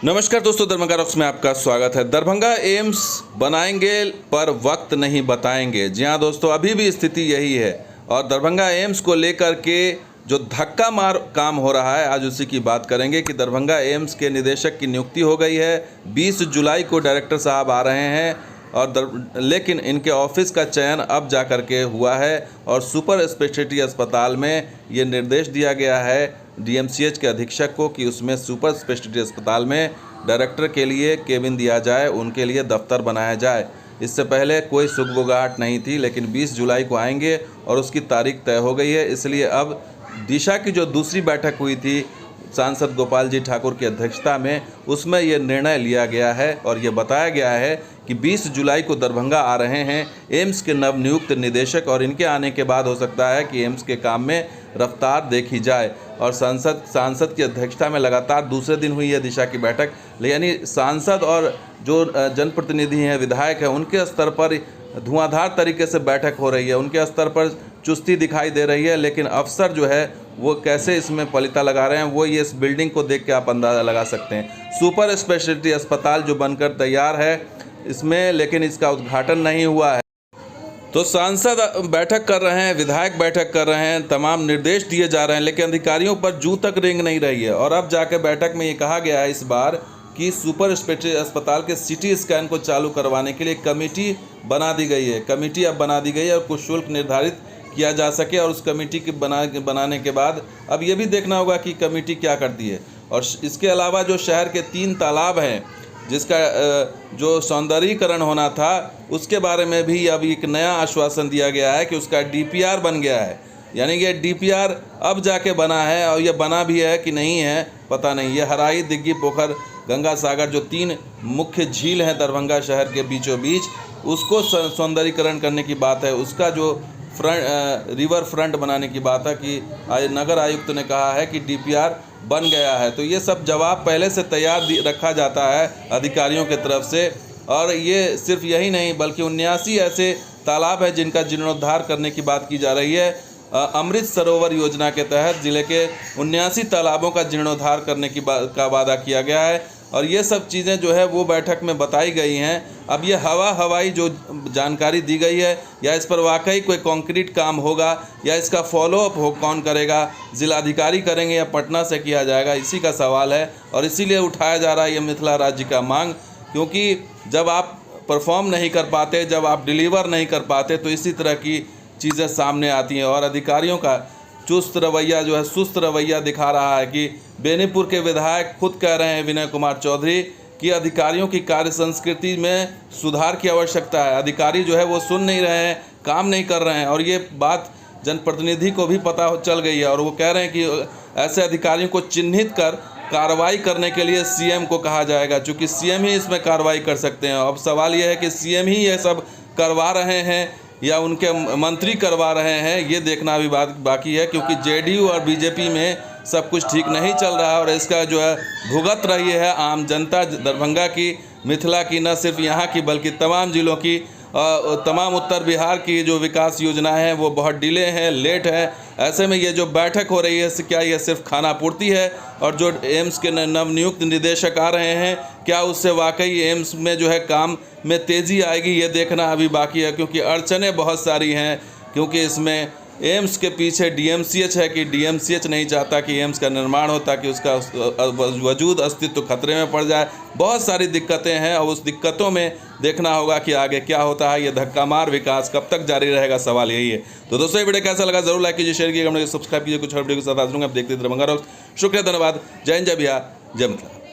नमस्कार दोस्तों, दरभंगा रॉक्स में आपका स्वागत है। दरभंगा एम्स बनाएंगे पर वक्त नहीं बताएंगे। जी हाँ दोस्तों, अभी भी स्थिति यही है और दरभंगा एम्स को लेकर के जो धक्का मार काम हो रहा है, आज उसी की बात करेंगे कि दरभंगा एम्स के निदेशक की नियुक्ति हो गई है। 20 जुलाई को डायरेक्टर साहब आ रहे हैं और लेकिन इनके ऑफिस का चयन अब जा कर के हुआ है और सुपर स्पेशलिटी अस्पताल में ये निर्देश दिया गया है डीएमसीएच के अधीक्षक को कि उसमें सुपर स्पेशलिटी अस्पताल में डायरेक्टर के लिए केबिन दिया जाए, उनके लिए दफ्तर बनाया जाए। इससे पहले कोई सुगबुगाहट नहीं थी, लेकिन 20 जुलाई को आएंगे और उसकी तारीख तय हो गई है। इसलिए अब दिशा की जो दूसरी बैठक हुई थी सांसद गोपाल जी ठाकुर की अध्यक्षता में, उसमें ये निर्णय लिया गया है और ये बताया गया है कि 20 जुलाई को दरभंगा आ रहे हैं एम्स के नवनियुक्त निदेशक और इनके आने के बाद हो सकता है कि एम्स के काम में रफ्तार देखी जाए। और सांसद की अध्यक्षता में लगातार दूसरे दिन हुई है दिशा की बैठक, यानी सांसद और जो जनप्रतिनिधि हैं, विधायक हैं, उनके स्तर पर धुआंधार तरीके से बैठक हो रही है, उनके स्तर पर चुस्ती दिखाई दे रही है। लेकिन अफसर जो है वो कैसे इसमें पलीता लगा रहे हैं, वो ये इस बिल्डिंग को देख के आप अंदाज़ा लगा सकते हैं। सुपर स्पेशलिटी अस्पताल जो बनकर तैयार है इसमें, लेकिन इसका उद्घाटन नहीं हुआ है। तो सांसद बैठक कर रहे हैं, विधायक बैठक कर रहे हैं, तमाम निर्देश दिए जा रहे हैं, लेकिन अधिकारियों पर जू तक रेंग नहीं रही है। और अब जाकर बैठक में ये कहा गया है इस बार कि सुपर स्पेशलिटी अस्पताल के सीटी स्कैन को चालू करवाने के लिए कमेटी बना दी गई है। कमेटी अब बना दी गई है और कुछ शुल्क निर्धारित किया जा सके और उस कमेटी के बनाने के बाद अब ये भी देखना होगा कि कमेटी क्या करती है। और इसके अलावा जो शहर के 3 तालाब हैं जिसका जो सौंदर्यीकरण होना था, उसके बारे में भी अब एक नया आश्वासन दिया गया है कि उसका डीपीआर बन गया है। यानी ये डीपीआर अब जाके बना है और ये बना भी है कि नहीं है पता नहीं। ये हराई, दिग्गी, पोखर, गंगा सागर जो 3 मुख्य झील हैं दरभंगा शहर के बीचों बीच, उसको सौंदर्यीकरण करने की बात है। उसका जो रिवर फ्रंट बनाने की बात है कि नगर आयुक्त ने कहा है कि डीपीआर बन गया है। तो ये सब जवाब पहले से तैयार रखा जाता है अधिकारियों के तरफ से। और ये सिर्फ यही नहीं बल्कि 79 ऐसे तालाब हैं जिनका जीर्णोद्धार करने की बात की जा रही है। अमृत सरोवर योजना के तहत जिले के 79 तालाबों का जीर्णोद्धार करने का वादा किया गया है। और ये सब चीज़ें जो है वो बैठक में बताई गई हैं। अब ये हवाई जो जानकारी दी गई है, या इस पर वाकई कोई कॉन्क्रीट काम होगा या इसका फॉलोअप कौन करेगा, जिलाधिकारी करेंगे या पटना से किया जाएगा, इसी का सवाल है। और इसीलिए उठाया जा रहा है ये मिथिला राज्य का मांग, क्योंकि जब आप परफॉर्म नहीं कर पाते, जब आप डिलीवर नहीं कर पाते, तो इसी तरह की चीज़ें सामने आती हैं। और अधिकारियों का चुस्त रवैया जो है, सुस्त रवैया दिखा रहा है कि बेनीपुर के विधायक खुद कह रहे हैं, विनय कुमार चौधरी, कि अधिकारियों की कार्य संस्कृति में सुधार की आवश्यकता है। अधिकारी जो है वो सुन नहीं रहे हैं, काम नहीं कर रहे हैं। और ये बात जनप्रतिनिधि को भी पता चल गई है और वो कह रहे हैं कि ऐसे अधिकारियों को चिन्हित कर कार्रवाई करने के लिए सीएम को कहा जाएगा, क्योंकि सीएम ही इसमें कार्रवाई कर सकते हैं। अब सवाल यह है कि सीएम ही ये सब करवा रहे हैं या उनके मंत्री करवा रहे हैं, ये देखना भी बाकी है। क्योंकि जेडीयू और बीजेपी में सब कुछ ठीक नहीं चल रहा है और इसका जो है भुगत रही है आम जनता दरभंगा की, मिथिला की, न सिर्फ यहाँ की बल्कि तमाम जिलों की, तमाम उत्तर बिहार की जो विकास योजनाएं हैं वो बहुत डिले हैं, लेट है। ऐसे में ये जो बैठक हो रही है, क्या ये सिर्फ खाना पूर्ति है? और जो एम्स के नवनियुक्त निदेशक आ रहे हैं, क्या उससे वाकई एम्स में जो है काम में तेज़ी आएगी, ये देखना अभी बाकी है। क्योंकि अड़चनें बहुत सारी हैं, क्योंकि इसमें एम्स के पीछे डीएमसीएच है कि डीएमसीएच नहीं चाहता कि एम्स का निर्माण हो ताकि उसका वजूद, अस्तित्व खतरे में पड़ जाए। बहुत सारी दिक्कतें हैं और उस दिक्कतों में देखना होगा कि आगे क्या होता है। ये धक्का मार विकास कब तक जारी रहेगा, सवाल यही है। तो दोस्तों ये वीडियो कैसा लगा जरूर लाइक कीजिए, शेयर कीजिए, सब्सक्राइब कीजिए। कुछ और वीडियो के साथ आ जाऊँगा, आप देखते दरभंगा रॉक्स। शुक्रिया, धन्यवाद। जय हिंद, जय बिहार, जय मिथिला।